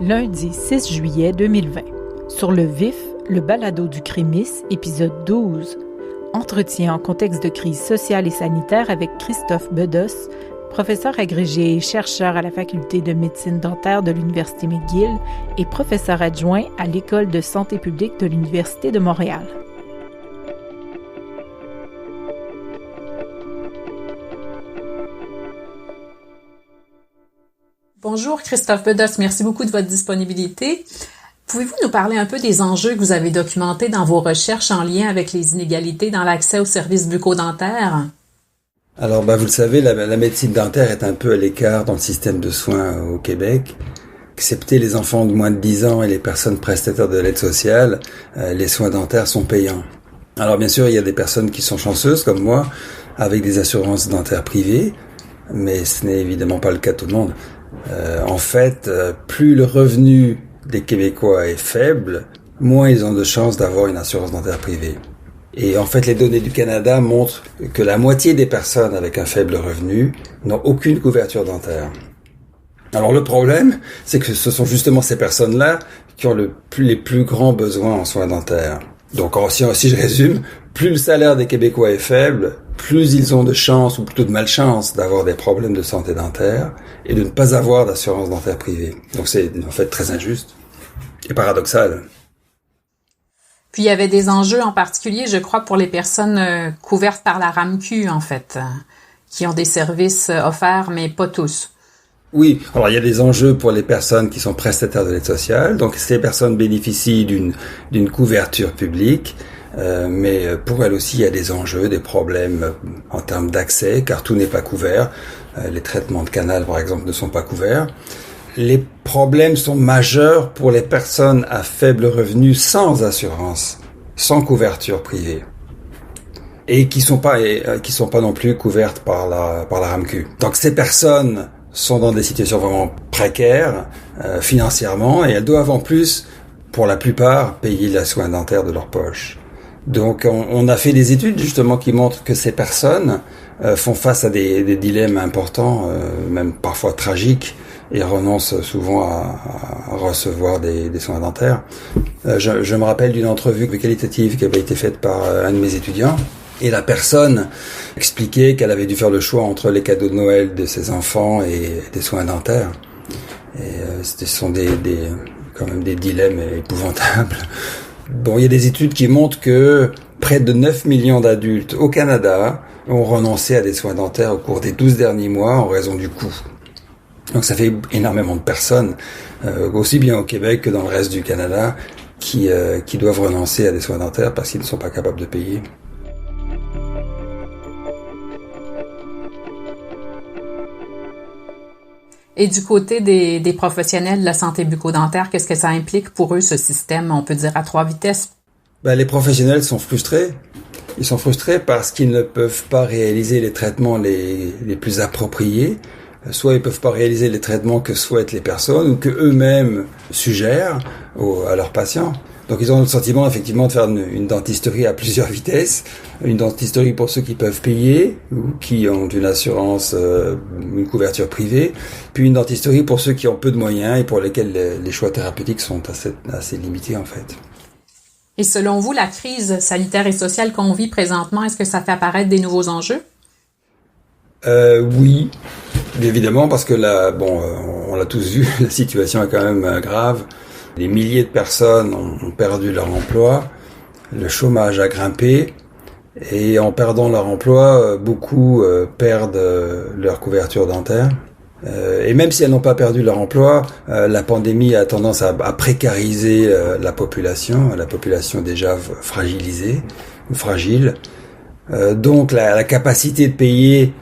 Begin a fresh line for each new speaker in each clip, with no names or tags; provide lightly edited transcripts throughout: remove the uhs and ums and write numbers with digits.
Lundi 6 juillet 2020. Sur le vif, le balado du Crimis, épisode 12. Entretien en contexte de crise sociale et sanitaire avec Christophe Bedos, professeur agrégé et chercheur à la Faculté de médecine dentaire de l'Université McGill et professeur adjoint à l'École de santé publique de l'Université de Montréal.
Bonjour Christophe Bedos, merci beaucoup de votre disponibilité. Pouvez-vous nous parler un peu des enjeux que vous avez documentés dans vos recherches en lien avec les inégalités dans l'accès aux services bucco-dentaires?
Alors, vous le savez, la médecine dentaire est un peu à l'écart dans le système de soins au Québec. Excepté les enfants de moins de 10 ans et les personnes prestataires de l'aide sociale, les soins dentaires sont payants. Alors, bien sûr, il y a des personnes qui sont chanceuses, comme moi, avec des assurances dentaires privées, mais ce n'est évidemment pas le cas de tout le monde. En fait, plus le revenu des Québécois est faible, moins ils ont de chances d'avoir une assurance dentaire privée. Et en fait, les données du Canada montrent que la moitié des personnes avec un faible revenu n'ont aucune couverture dentaire. Alors le problème, c'est que ce sont justement ces personnes-là qui ont les plus grands besoins en soins dentaires. Donc si je résume, plus le salaire des Québécois est faible, plus ils ont de chance, ou plutôt de malchance, d'avoir des problèmes de santé dentaire et de ne pas avoir d'assurance dentaire privée. Donc c'est en fait très injuste et paradoxal.
Puis il y avait des enjeux en particulier, je crois, pour les personnes couvertes par la RAMQ, en fait, qui ont des services offerts, mais pas tous.
Oui, alors il y a des enjeux pour les personnes qui sont prestataires de l'aide sociale. Donc ces personnes bénéficient d'une couverture publique, mais pour elles aussi il y a des enjeux, des problèmes en termes d'accès, car tout n'est pas couvert. Les traitements de canal, par exemple, ne sont pas couverts. Les problèmes sont majeurs pour les personnes à faible revenu sans assurance, sans couverture privée, et qui sont pas non plus couvertes par la RAMQ. Donc ces personnes sont dans des situations vraiment précaires financièrement et elles doivent en plus, pour la plupart, payer les soins dentaires de leur poche. Donc on a fait des études justement qui montrent que ces personnes font face à des dilemmes importants, même parfois tragiques, et renoncent souvent à recevoir des soins dentaires. Je me rappelle d'une entrevue qualitative qui avait été faite par un de mes étudiants. Et la personne expliquait qu'elle avait dû faire le choix entre les cadeaux de Noël de ses enfants et des soins dentaires. Et ce sont quand même des dilemmes épouvantables. Bon, il y a des études qui montrent que près de 9 millions d'adultes au Canada ont renoncé à des soins dentaires au cours des 12 derniers mois en raison du coût. Donc ça fait énormément de personnes, aussi bien au Québec que dans le reste du Canada, qui doivent renoncer à des soins dentaires parce qu'ils ne sont pas capables de payer.
Et du côté des professionnels de la santé bucco-dentaire, qu'est-ce que ça implique pour eux, ce système, on peut dire, à 3 vitesses?
Les professionnels sont frustrés. Ils sont frustrés parce qu'ils ne peuvent pas réaliser les traitements les plus appropriés. Soit ils peuvent pas réaliser les traitements que souhaitent les personnes ou que eux-mêmes suggèrent à leurs patients. Donc ils ont le sentiment effectivement de faire une dentisterie à plusieurs vitesses, une dentisterie pour ceux qui peuvent payer ou qui ont une assurance, une couverture privée, puis une dentisterie pour ceux qui ont peu de moyens et pour lesquels les choix thérapeutiques sont assez limités en fait.
Et selon vous, la crise sanitaire et sociale qu'on vit présentement, est-ce que ça fait apparaître des nouveaux enjeux?
Oui, évidemment, parce que on l'a tous vu, la situation est quand même grave. Des milliers de personnes ont perdu leur emploi, le chômage a grimpé, et en perdant leur emploi, beaucoup perdent leur couverture dentaire. Et même si elles n'ont pas perdu leur emploi, la pandémie a tendance à précariser la population déjà fragilisée ou fragile. Donc la capacité de payer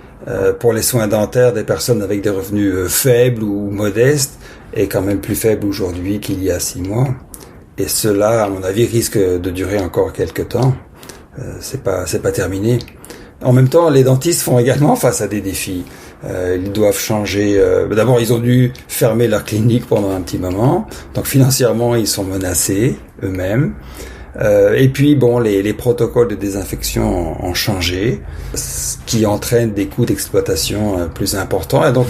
pour les soins dentaires des personnes avec des revenus faibles ou modestes est quand même plus faible aujourd'hui qu'il y a 6 mois. Et cela, à mon avis, risque de durer encore quelques temps. C'est pas terminé. En même temps, les dentistes font également face à des défis. Ils doivent changer. D'abord, ils ont dû fermer leur clinique pendant un petit moment. Donc financièrement, ils sont menacés eux-mêmes. Et puis bon, les protocoles de désinfection ont changé, ce qui entraîne des coûts d'exploitation plus importants. Et donc,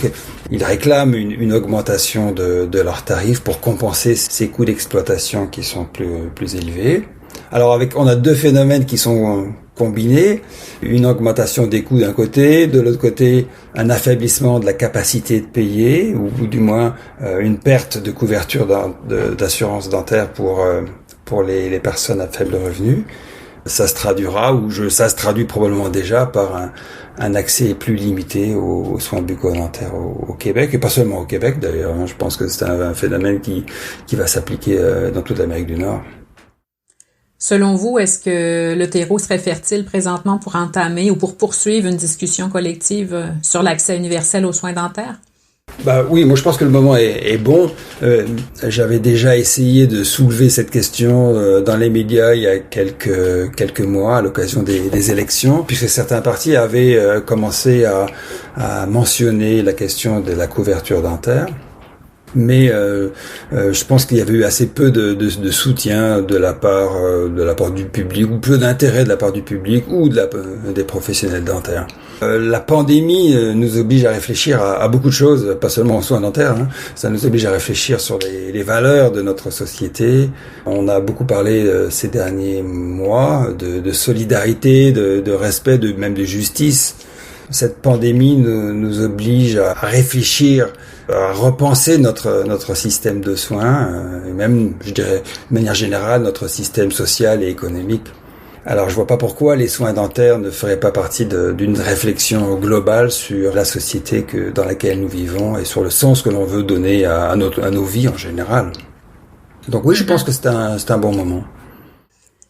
ils réclament une augmentation de leurs tarifs pour compenser ces coûts d'exploitation qui sont plus élevés. Alors on a deux phénomènes qui sont combinés, une augmentation des coûts d'un côté, de l'autre côté un affaiblissement de la capacité de payer, ou du moins une perte de couverture d'assurance dentaire pour les personnes à faible revenu. Ça se traduit probablement déjà par un accès plus limité aux soins bucco-dentaires au Québec, et pas seulement au Québec d'ailleurs. Je pense que c'est un phénomène qui va s'appliquer dans toute l'Amérique du Nord.
Selon vous, est-ce que le terreau serait fertile présentement pour entamer ou pour poursuivre une discussion collective sur l'accès universel aux soins dentaires?
Oui, moi je pense que le moment est bon. J'avais déjà essayé de soulever cette question dans les médias il y a quelques mois à l'occasion des élections, puisque certains partis avaient commencé à mentionner la question de la couverture dentaire. Mais je pense qu'il y avait eu assez peu de soutien de la part du public, ou peu d'intérêt de la part du public ou des professionnels dentaires. La pandémie nous oblige à réfléchir à beaucoup de choses, pas seulement aux soins dentaires. Ça nous oblige à réfléchir sur les valeurs de notre société. On a beaucoup parlé ces derniers mois de solidarité, de respect, même de justice. Cette pandémie nous oblige à réfléchir, à repenser notre système de soins, et même, je dirais, de manière générale, notre système social et économique. Alors, je vois pas pourquoi les soins dentaires ne feraient pas partie d'une réflexion globale sur la société dans laquelle nous vivons et sur le sens que l'on veut donner à nos vies en général. Donc oui, je pense que c'est un bon moment.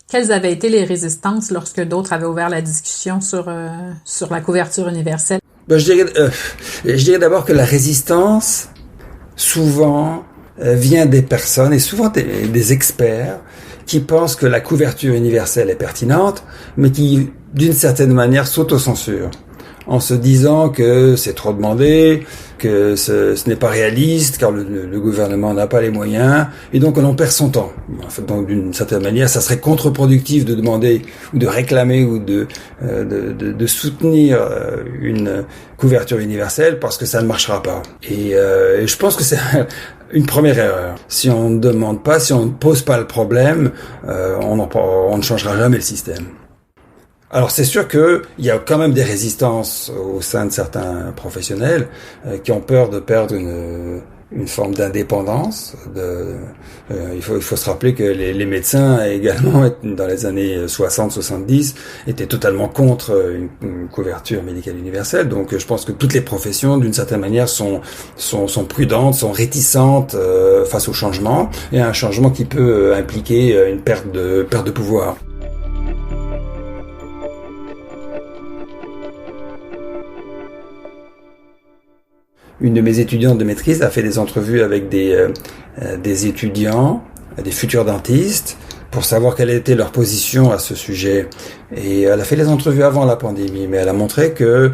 Quelles avaient été les résistances lorsque d'autres avaient ouvert la discussion sur la couverture universelle?
Je dirais d'abord que la résistance, souvent, vient des personnes, et souvent des experts, qui pensent que la couverture universelle est pertinente, mais qui, d'une certaine manière, s'autocensurent, en se disant que c'est trop demandé, que ce n'est pas réaliste, car le gouvernement n'a pas les moyens, et donc on perd son temps. En fait, donc, d'une certaine manière, ça serait contre-productif de demander, ou de réclamer, ou de soutenir une couverture universelle, parce que ça ne marchera pas. Et je pense que c'est une première erreur. Si on ne demande pas, si on ne pose pas le problème, on ne changera jamais le système. Alors c'est sûr qu'il y a quand même des résistances au sein de certains professionnels qui ont peur de perdre une forme d'indépendance. Il faut se rappeler que les médecins également, dans les années 60-70, étaient totalement contre une couverture médicale universelle. Donc je pense que toutes les professions, d'une certaine manière, sont prudentes, sont réticentes face au changement, et à un changement qui peut impliquer une perte de pouvoir. Une de mes étudiantes de maîtrise a fait des entrevues avec des étudiants, des futurs dentistes, pour savoir quelle était leur position à ce sujet. Et elle a fait les entrevues avant la pandémie, mais elle a montré que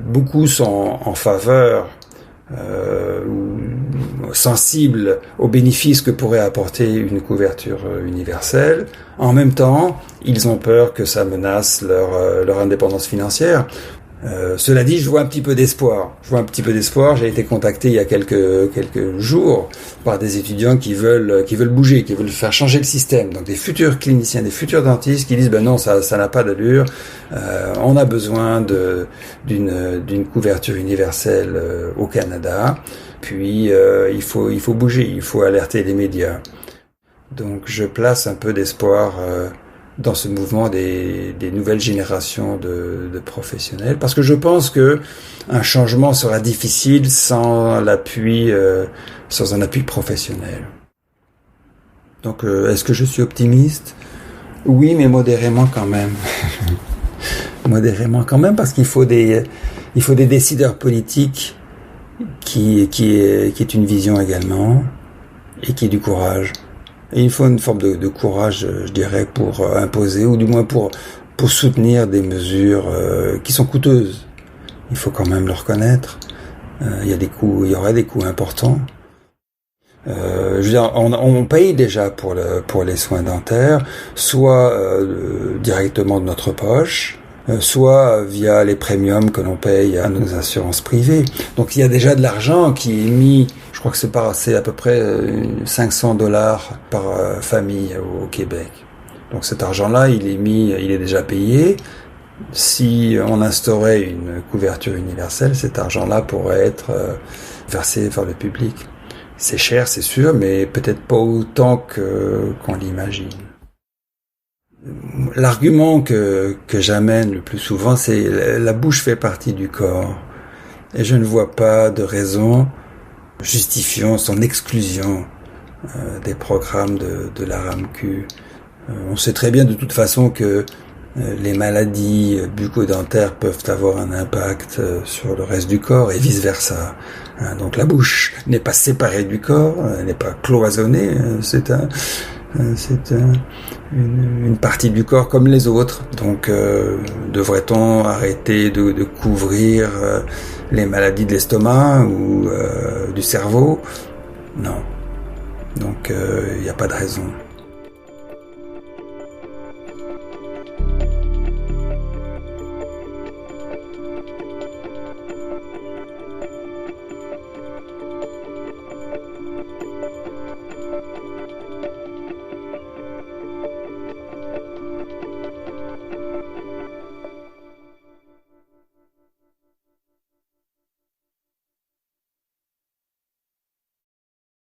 beaucoup sont en faveur, sensibles aux bénéfices que pourrait apporter une couverture universelle. En même temps, ils ont peur que ça menace leur indépendance financière. Cela dit, je vois un petit peu d'espoir. J'ai été contacté il y a quelques jours par des étudiants qui veulent bouger, qui veulent faire changer le système. Donc des futurs cliniciens, des futurs dentistes qui disent non, ça n'a pas d'allure. On a besoin d'une couverture universelle au Canada. Puis il faut bouger, il faut alerter les médias. Donc je place un peu d'espoir dans ce mouvement des nouvelles générations de professionnels, parce que je pense que un changement sera difficile sans un appui professionnel. Donc, est-ce que je suis optimiste? Oui, mais modérément quand même. Modérément quand même, parce qu'il faut des décideurs politiques qui est une vision également, et qui est du courage. Et il faut une forme de courage, je dirais, pour imposer, ou du moins pour soutenir des mesures qui sont coûteuses. Il faut quand même le reconnaître. Il y aurait des coûts importants. Je veux dire, on paye déjà pour les soins dentaires, soit directement de notre poche, soit via les premiums que l'on paye à nos assurances privées. Donc il y a déjà de l'argent qui est mis, je crois que c'est à peu près $500 par famille au Québec. Donc cet argent-là, il est déjà payé. Si on instaurait une couverture universelle, cet argent-là pourrait être versé vers le public. C'est cher, c'est sûr, mais peut-être pas autant qu'on l'imagine. L'argument que j'amène le plus souvent, c'est la bouche fait partie du corps. Et je ne vois pas de raison justifiant son exclusion des programmes de la RAMQ. On sait très bien de toute façon que les maladies bucco-dentaires peuvent avoir un impact sur le reste du corps et vice-versa. Donc la bouche n'est pas séparée du corps, elle n'est pas cloisonnée, c'est une partie du corps comme les autres. Donc devrait-on arrêter de couvrir les maladies de l'estomac ou du cerveau? Non. Donc il n'y a pas de raison.